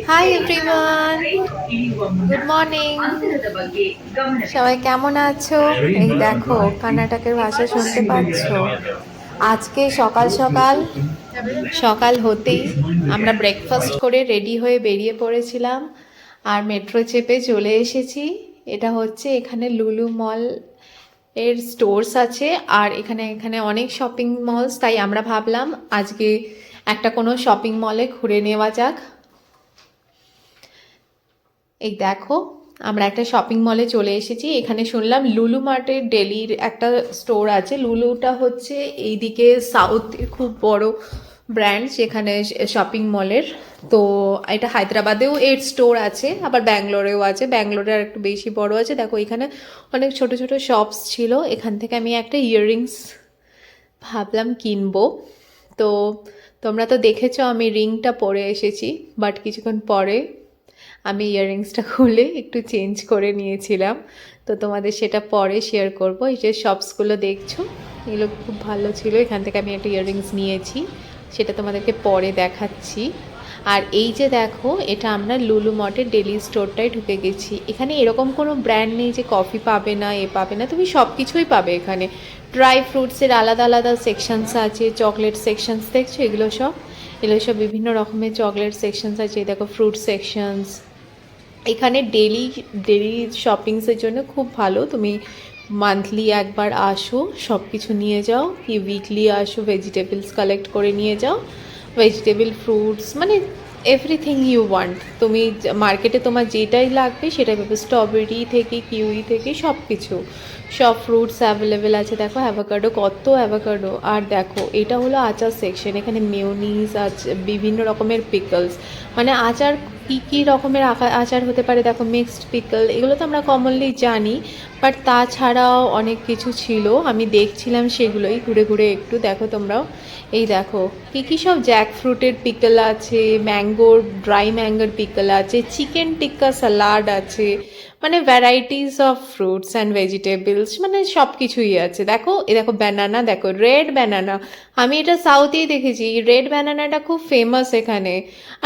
Hi everyone, good morning. সবাই কেমন আছো? এই দেখো কর্ণাটকের ভাষা শুনতে পাচ্ছো। আজকে সকাল সকাল সকাল হতেই আমরা ব্রেকফাস্ট করে রেডি হয়ে বেরিয়ে পড়েছিলাম আর মেট্রো চেপে চলে এসেছি। এটা হচ্ছে এখানে লুলু মল এর স্টোরস আছে আর এখানে এখানে অনেক শপিং মলস, তাই আমরা ভাবলাম আজকে একটা কোনো শপিং মলে ঘুরে নেওয়া যাক। এই দেখো আমরা একটা শপিং মলে চলে এসেছি। এখানে শুনলাম লুলু মার্টের ডেলির একটা স্টোর আছে। লুলুটা হচ্ছে এইদিকে সাউথের খুব বড় ব্র্যান্ড যেখানে শপিং মলের। তো এটা হায়দ্রাবাদেও এর স্টোর আছে, আবার ব্যাঙ্গালোরেও আছে। ব্যাঙ্গালোরে আর একটু বেশি বড় আছে। দেখো এখানে অনেক ছোট ছোট শপস ছিল। এখান থেকে আমি একটা ইয়াররিংস ভাবলাম কিনবো। তো তোমরা তো দেখেছো আমি রিংটা পরে এসেছি, বাট কিছুক্ষণ পরে আমি ইয়াররিংসটা খুলে একটু চেঞ্জ করে নিয়েছিলাম। তো তোমাদের সেটা পরে শেয়ার করব। এই যে শপসগুলো দেখছো এগুলো খুব ভালো ছিল, এখান থেকে আমি একটা ইয়াররিংস নিয়েছি, সেটা তোমাদেরকে পরে দেখাচ্ছি। আর এই যে দেখো এটা আমরা লুলু মঠের ডেলি স্টোরটায় ঢুকে গেছি। এখানে এরকম কোনো ব্র্যান্ড নেই যে কফি পাবে না, এ পাবে না, তুমি সব কিছুই পাবে এখানে। ড্রাই ফ্রুটসের আলাদা আলাদা সেকশনস আছে, চকলেট সেকশনস দেখছো এগুলো সব বিভিন্ন রকমের চকলেট সেকশনস আছে। দেখো ফ্রুট সেকশনস। এখানে ডেলি ডেলি শপিংসের জন্য খুব ভালো। তুমি মান্থলি একবার আসো, সব কিছু নিয়ে যাও, কি উইকলি আসো, ভেজিটেবলস কালেক্ট করে নিয়ে যাও, ভেজিটেবল ফ্রুটস মানে এভরিথিং ইউ ওয়ান্ট। তুমি মার্কেটে তোমার যেটাই লাগবে সেটাই পাবে, স্ট্রবেরি থেকে কিউই থেকে সব কিছু, সব ফ্রুটস অ্যাভেলেবেল আছে। দেখো অ্যাভোকাডো, কত অ্যাভোকাডো। আর দেখো এটা হলো আচার সেকশন। এখানে মেয়োনিজ আছে, বিভিন্ন রকমের পিকলস, মানে আচার কী কী রকমের আচার হতে পারে। দেখো মিক্সড পিকল, এগুলো তো আমরা কমনলি জানি, বাট তাছাড়াও অনেক কিছু ছিল। আমি দেখছিলাম সেগুলোই ঘুরে ঘুরে একটু। দেখো তোমরাও, এই দেখো কী কী সব জ্যাক ফ্রুটের পিকল আছে, ম্যাঙ্গোর ড্রাই ম্যাঙ্গোর পিকল আছে, চিকেন টিক্কা স্যালাড আছে, মানে varieties of fruits and vegetables, মানে সব কিছুই আছে। দেখো এ দেখো ব্যানানা, দেখো রেড ব্যানানা। আমি এটা সাউথেই দেখেছি, রেড ব্যানানাটা খুব ফেমাস এখানে,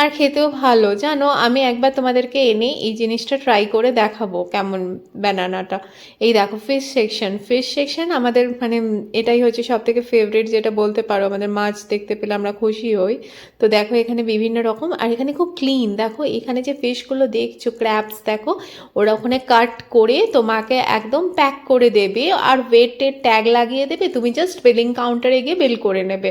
আর খেতেও ভালো জানো। আমি একবার তোমাদেরকে এনে এই জিনিসটা ট্রাই করে দেখাবো কেমন ব্যানানাটা। এই দেখো ফিশ সেকশন আমাদের মানে এটাই হচ্ছে সব থেকে ফেভারিট, যেটা বলতে পারো। আমাদের মাছ দেখতে পেলে আমরা খুশি হই। তো দেখো এখানে বিভিন্ন রকম, আর এখানে খুব ক্লিন। দেখো এখানে যে ফিশগুলো দেখছো, ক্র্যাবস, দেখো ওরা ওখানে কাট করে তোমাকে একদম প্যাক করে দেবে আর ওয়েটের ট্যাগ লাগিয়ে দেবে, তুমি জাস্ট বিলিং কাউন্টারে গিয়ে বিল করে নেবে।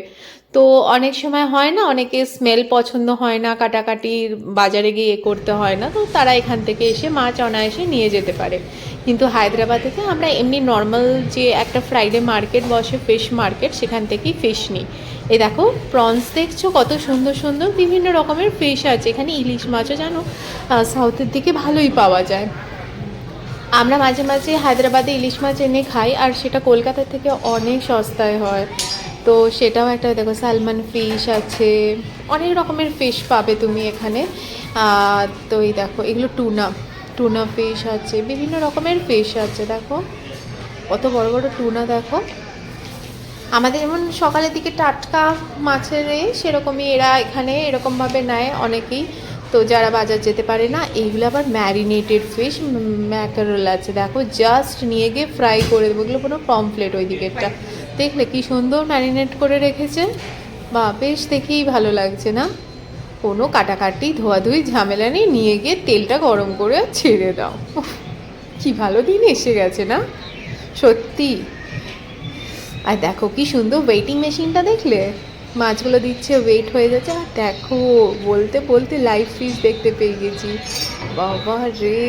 তো অনেক সময় হয় না, অনেকে স্মেল পছন্দ হয় না, কাটাকাটির বাজারে গিয়ে করতে হয় না, তো তারা এখান থেকে এসে মাছ অনায়াসে নিয়ে যেতে পারে। কিন্তু হায়দ্রাবাদে আমরা এমনি নর্মাল যে একটা ফ্রাইডে মার্কেট বসে, ফিশ মার্কেট, সেখান থেকেই ফিশ নিই। এই দেখো প্রনস দেখছো কত সুন্দর সুন্দর বিভিন্ন রকমের ফিশ আছে এখানে। ইলিশ মাছও জানো সাউথের দিকে ভালোই পাওয়া যায়। আমরা মাঝে মাঝে হায়দ্রাবাদে ইলিশ মাছ এনে খাই, আর সেটা কলকাতা থেকে অনেক সস্তায় হয়। তো সেটাও একটা, দেখো স্যালমন ফিশ আছে, অনেক রকমের ফিশ পাবে তুমি এখানে। তো এই দেখো এগুলো টুনা টুনা ফিশ আছে, বিভিন্ন রকমের ফিশ আছে। দেখো কত বড় বড় টুনা। দেখো আমাদের যেমন সকালের দিকে টাটকা মাছের সেরকমই এরা এখানে এরকমভাবে নেয় অনেকেই। তো যারা বাজার যেতে পারে না, এইগুলো আবার ম্যারিনেটেড ফিশ, ম্যাকারেল আছে। দেখো জাস্ট নিয়ে গিয়ে ফ্রাই করে দেবো। এগুলো কোনো পমফ্লেট ওই দিকেরটা দেখলে কি সুন্দর ম্যারিনেট করে রেখেছে। বা বেশ দেখেই ভালো লাগছে না, কোনো কাটাকাটি ধোয়াধুয়ি ঝামেলা নেই, নিয়ে গিয়ে তেলটা গরম করে ছেড়ে দাও। কি ভালো দিন এসে গেছে না সত্যি। আর দেখো কি সুন্দর ওয়েটিং মেশিনটা, দেখলে মাছগুলো দিচ্ছে, ওয়েট হয়ে যাচ্ছে। আর দেখো বলতে বলতে লাইভ ফিশ দেখতে পেয়ে গেছি। বাবা রে,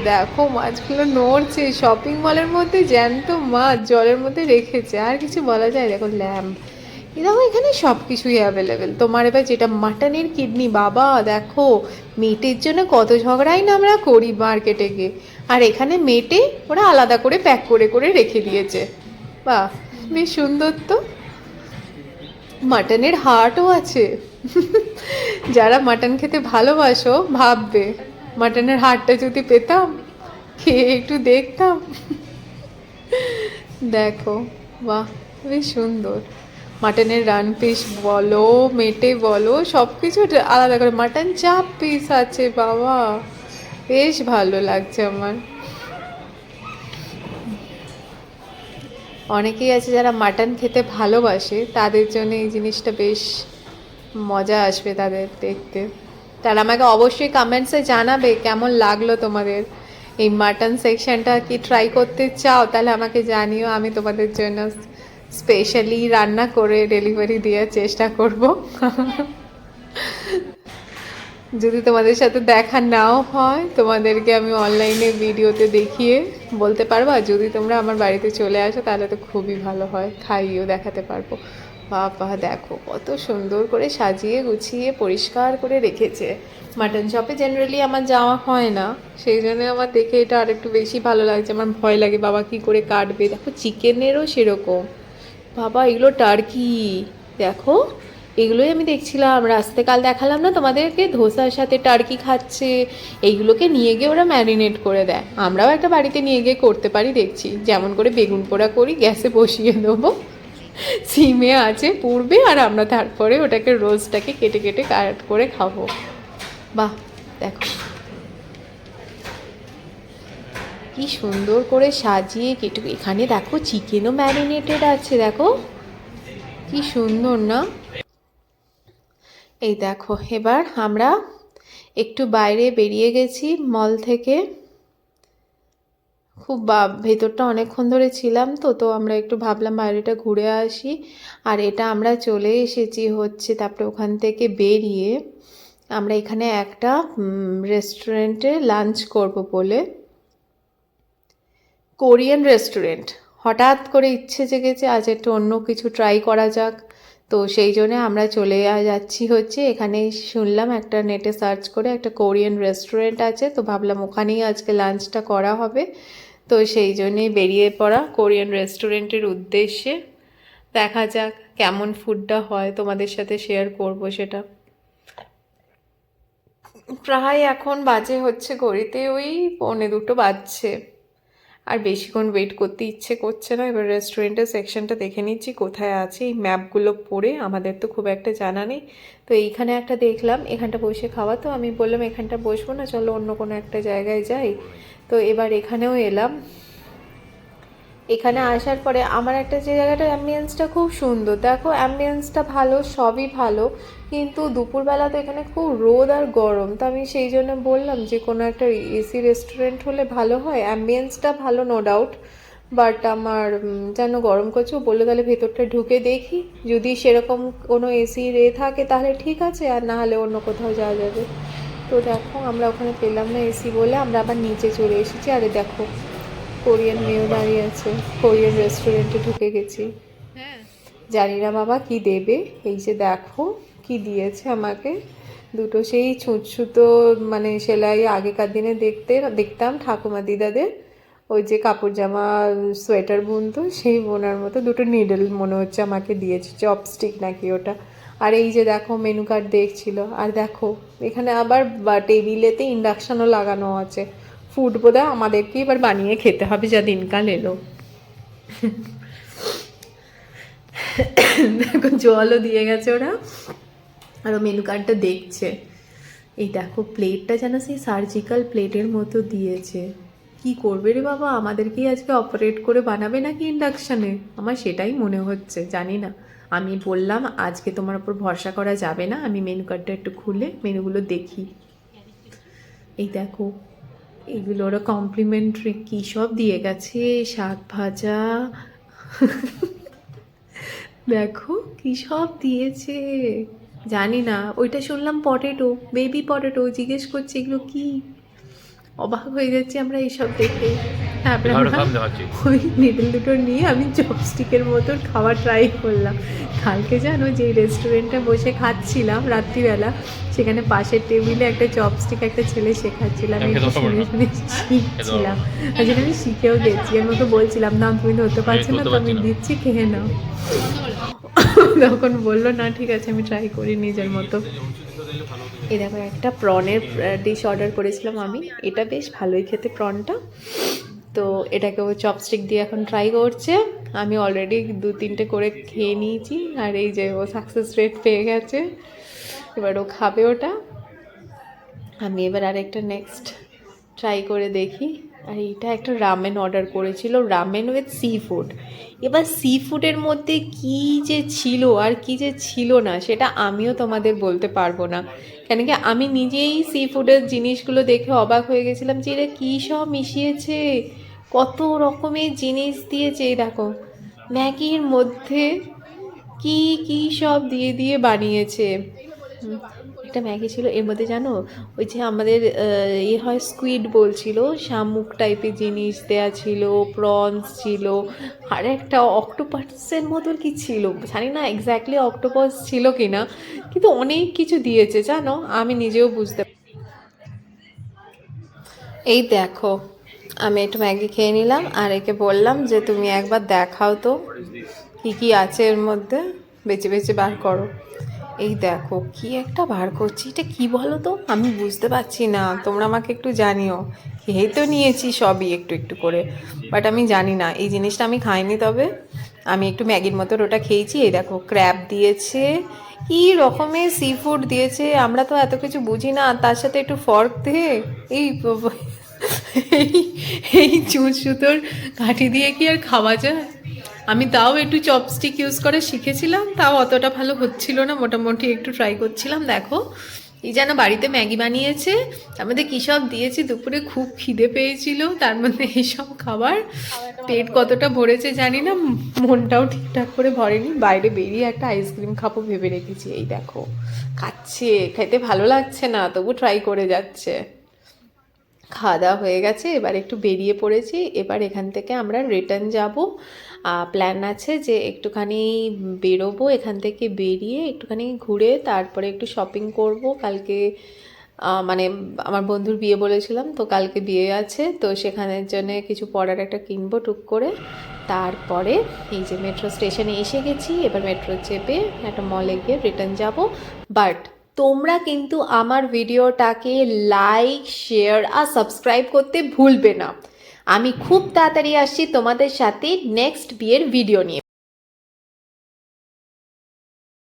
দেখো মাছগুলো নড়ছে। শপিং মলের মধ্যে জ্যান্ত মাছ জলের মধ্যে রেখেছে, আর কিছু বলা যায়। দেখো ল্যাম্ব, দেখো এখানে সব কিছুই অ্যাভেলেবেল। তোমার এবার যেটা মাটনের কিডনি, বাবা দেখো মেটের জন্য কত ঝগড়াই না আমরা করি মার্কেটে গিয়ে, আর এখানে মেটে ওরা আলাদা করে প্যাক করে করে রেখে দিয়েছে। বাহ, বেশ সুন্দর তো। মাটনের হার্টও আছে। যারা মাটন খেতে ভালোবাসো ভাববে মাটনের হাড়টা যদি পেতাম, খেয়ে একটু দেখতাম। দেখো বাহ, বেশ সুন্দর। মাটনের রান পিস বলো, মেটে বলো, সব কিছু আলাদা করে। মাটন চাপ পিস আছে বাবা, বেশ ভালো লাগছে আমার। অনেকেই আছে যারা মাটন খেতে ভালোবাসে, তাদের জন্য এই জিনিসটা বেশ মজা আসবে তাদের দেখতে। তারা আমাকে অবশ্যই কমেন্টসে জানাবে কেমন লাগলো তোমাদের। এই মাটন সেকশনটা কি ট্রাই করতে চাও তাহলে আমাকে জানিও, আমি তোমাদের জন্য স্পেশালি রান্না করে ডেলিভারি দেওয়ার চেষ্টা করব। যদি তোমাদের সাথে দেখা নাও হয়, তোমাদেরকে আমি অনলাইনে ভিডিওতে দেখিয়ে বলতে পারবো, আর যদি তোমরা আমার বাড়িতে চলে আসো তাহলে তো খুবই ভালো হয়, খাইয়েও দেখাতে পারবো। বাবা দেখো কত সুন্দর করে সাজিয়ে গুছিয়ে পরিষ্কার করে রেখেছে। মাটন শপে জেনারেলি আমার যাওয়া হয় না, সেই জন্য আমার দেখে এটা আরেকটু বেশি ভালো লাগছে। আমার ভয় লাগে বাবা কি করে কাটবে। দেখো চিকেনেরও সেরকম, বাবা এগুলো টার্কি, দেখো এগুলোই আমি দেখছিলাম রাস্তায়, কাল দেখালাম না তোমাদেরকে ধোসার সাথে টার্কি খাচ্ছে। এইগুলোকে নিয়ে গিয়ে ওরা ম্যারিনেট করে দেয়, আমরাও একটা বাড়িতে নিয়ে গিয়ে করতে পারি দেখছি। যেমন করে বেগুন পোড়া করি, গ্যাসে বসিয়ে দেবো, সিমে আছে পুড়বে, আর আমরা তারপরে ওটাকে রোজটাকে কেটে কেটে কাট করে খাবো। বাহ দেখো কি সুন্দর করে সাজিয়ে কেটে, এখানে দেখো চিকেনও ম্যারিনেটেড আছে, দেখো কি সুন্দর না। এই দেখো এবার আমরা একটু বাইরে বেরিয়ে গেছি মল থেকে, খুব ভেতরটা অনেকক্ষণ ধরে ছিলাম তো আমরা একটু ভাবলাম বাইরেটা ঘুরে আসি। আর এটা আমরা চলে এসেছি হচ্ছে, তারপরে ওখান থেকে বেরিয়ে আমরা এখানে একটা রেস্টুরেন্টে লাঞ্চ করব বলে, কোরিয়ান রেস্টুরেন্ট। হঠাৎ করে ইচ্ছে জেগেছে আজ একটু অন্য কিছু ট্রাই করা যাক, তো সেই জন্য আমরা চলে যাচ্ছি হচ্ছে এখানে। শুনলাম একটা নেটে সার্চ করে একটা কোরিয়ান রেস্টুরেন্ট আছে, তো ভাবলাম ওখানেই আজকে লাঞ্চটা করা হবে। তো সেই জন্যেই বেরিয়ে পড়া কোরিয়ান রেস্টুরেন্টের উদ্দেশ্যে। দেখা যাক কেমন ফুডটা হয়, তোমাদের সাথে শেয়ার করব সেটা। প্রায় এখন বাজে হচ্ছে ঘড়িতে ওই 1:45 বাজছে, আর বেশিক্ষণ ওয়েট করতে ইচ্ছে করছে না। এবার রেস্টুরেন্টের সেকশনটা দেখে নিচ্ছি কোথায় আছে, এই ম্যাপগুলো পড়ে আমাদের তো খুব একটা জানা নেই। তো এইখানে একটা দেখলাম, এখানটা বসে খাওয়া, তো আমি বললাম এখানটা বসবো না, চলো অন্য কোনো একটা জায়গায় যাই। তো এবার এখানেও এলাম। এখানে আসার পরে আমার একটা যে জায়গাটার অ্যাম্বিয়েন্সটা খুব সুন্দর, দেখো অ্যাম্বিয়েন্সটা ভালো, সবই ভালো, কিন্তু দুপুরবেলা তো এখানে খুব রোদ আর গরম। তো আমি সেই জন্য বললাম যে কোনো একটা এসি রেস্টুরেন্ট হলে ভালো হয়, অ্যাম্বিয়েন্সটা ভালো নো ডাউট, বাট আমার যেন গরম করছে। বললো তাহলে ভেতরটা ঢুকে দেখি, যদি সেরকম কোনো এসি থাকে তাহলে ঠিক আছে, আর না হলে অন্য কোথাও যাওয়া যাবে। তো দেখো আমরা ওখানে পেলাম না এসি বলে আমরা আবার নিচে চলে এসেছি। আরে দেখো কোরিয়ান মেয়েও দাঁড়িয়ে আছে, কোরিয়ান রেস্টুরেন্টে ঢুকে গেছি। জানি না বাবা কি দেবে, এই যে দেখো কি দিয়েছে আমাকে, দুটো সেই ছুঁচছুতো মানে সেলাই আগেকার দিনে দেখতাম ঠাকুমা দিদাদের, ওই যে কাপড় জামা সোয়েটার বুনতো সেই বোনার মতো দুটো নিডল মনে হচ্ছে আমাকে দিয়েছে, চপস্টিক নাকি ওটা। আর এই যে দেখো মেনু কার্ড দেখছিল। আর দেখো এখানে আবার টেবিলেতে ইন্ডাকশানও লাগানো আছে, ফুড বোধহয় আমাদেরকে এবার বানিয়ে খেতে হবে যা দিনকাল এলো। দেখো জলও দিয়ে গেছে ওরা, আরও মেনু কার্ডটা দেখছে। এই দেখো প্লেটটা যেন সেই সার্জিক্যাল প্লেটের মতো দিয়েছে। কি করবে রে বাবা, আমাদেরকেই আজকে অপারেট করে বানাবে নাকি ইন্ডাকশানে, আমার সেটাই মনে হচ্ছে, জানি না। আমি বললাম আজকে তোমার ওপর ভরসা করা যাবে না, আমি মেনু কার্ডটা একটু খুলে মেনুগুলো দেখি। এই দেখো এগুলো ওরা কমপ্লিমেন্টারি কী সব দিয়ে গেছে, শাক ভাজা, দেখো কী সব দিয়েছে। জানি না, ওইটা শুনলাম পটেটো, বেবি পটেটো, জিজ্ঞেস করছি এগুলো কি, অবাক হয়ে যাচ্ছি আমরা এইসব দেখে। তারপরে আমরা ওই নিডল দুটো নিয়ে আমি চপস্টিকের মতো খাওয়া ট্রাই করলাম। কালকে জানো যে রেস্টুরেন্টে বসে খাচ্ছিলাম রাত্রিবেলা, সেখানে পাশের টেবিলে একটা চপস্টিক একটা ছেলে শেখাচ্ছিলাম, আমি শুনে শুনে শিখছিলাম, আর যেটা আমি শিখেও গেছি। আমি ওকে বলছিলাম না তুমি ধরতে পারছি না তো আমি দিচ্ছি খেয়ে নাও। তখন বললো না ঠিক আছে আমি ট্রাই করি নিজের মতো। এই দেখো একটা প্রনের ডিশ অর্ডার করেছিলাম আমি, এটা বেশ ভালোই খেতে প্রনটা, তো এটাকে ও চপস্টিক দিয়ে এখন ট্রাই করছে। আমি অলরেডি 2-3টে করে খেয়ে নিয়েছি, আর এই যে ও সাকসেস রেট পেয়ে গেছে, এবার ও খাবে ওটা। আমি এবার আরেকটা নেক্সট ট্রাই করে দেখি। আর এইটা একটা রামেন অর্ডার করেছিল, রামেন উইথ সি ফুড। এবার সি ফুডের মধ্যে কী যে ছিল আর কী যে ছিল না সেটা আমিও তোমাদের বলতে পারবো না, কেন কি আমি নিজেই সি ফুডের জিনিসগুলো দেখে অবাক হয়ে গেছিলাম যে এরা কী সব মিশিয়েছে, কত রকমের জিনিস দিয়েছে। এই দেখো ম্যাগির মধ্যে কি কি সব দিয়ে দিয়ে বানিয়েছে। একটা ম্যাগি ছিল এর মধ্যে, জানো ওই যে আমাদের হয় স্কুইড বলছিল, শামুক টাইপের জিনিস দেয়া ছিল, প্রনস ছিল, আর একটা অক্টোপাসের মতো কি ছিল, জানি না এক্স্যাক্টলি অক্টোপাস ছিল কিনা, কিন্তু অনেক কিছু দিয়েছে জানো, আমি নিজেও বুঝতে। এই দেখো আমি একটু ম্যাগি খেয়ে নিলাম, আর একে বললাম যে তুমি একবার দেখাও তো কী কী আছে এর মধ্যে, বেছে বেছে বার করো। এই দেখো কি একটা বার করছি, এটা কি বলো তো, আমি বুঝতে পারছি না, তোমরা আমাকে একটু জানিও। খেয়ে তো নিয়েছি সবই একটু একটু করে, বাট আমি জানি না এই জিনিসটা আমি খাইনি, তবে আমি একটু ম্যাগির মতো ওটা খেয়েছি। এই দেখো ক্র্যাব দিয়েছে, কি রকমের সি ফুড দিয়েছে, আমরা তো এত কিছু বুঝি না, তার সাথে একটু ফর্ক দিয়ে এই এই এই চুল সুতোর কাঠি দিয়ে কি আর খাওয়া যায়? আমি তাও একটু চপস্টিক ইউজ করে শিখেছিলাম, তাও অতটা ভালো হচ্ছিল না, মোটামুটি একটু ট্রাই করছিলাম। দেখো এই যেন বাড়িতে ম্যাগি বানিয়েছে, তার মধ্যে কী সব দিয়েছি, দুপুরে খুব খিদে পেয়েছিল, তার মধ্যে এইসব খাবার, পেট কতটা ভরেছে জানি না, মনটাও ঠিকঠাক করে ভরেনি। বাইরে বেরিয়ে একটা আইসক্রিম খাবো ভেবে রেখেছি, এই দেখো খাচ্ছে, খেতে ভালো লাগছে না তবু ট্রাই করে যাচ্ছে। খাওয়া দাওয়া হয়ে গেছে, এবার একটু বেরিয়ে পড়েছি, এবার এখান থেকে আমরা রিটার্ন যাব। প্ল্যান আছে যে একটুখানি বেরোবো, এখান থেকে বেরিয়ে একটুখানি ঘুরে তারপরে একটু শপিং করব। কালকে মানে আমার বন্ধুর বিয়ে বলেছিলাম, তো কালকে বিয়ে আছে, তো সেখানের জন্য কিছু পড়ার একটা কিনবো টুক করে। তারপরে এই যে মেট্রো স্টেশনে এসে গেছি, এবার মেট্রো চেপে একটা মলে গিয়ে রিটার্ন যাব। বাট তোমরা কিন্তু আমার ভিডিওটাকে লাইক, শেয়ার আর সাবস্ক্রাইব করতে ভুলবে না। আমি খুব তাড়াতাড়ি আসছি তোমাদের সাথে নেক্সট বিয়ের ভিডিও নিয়ে।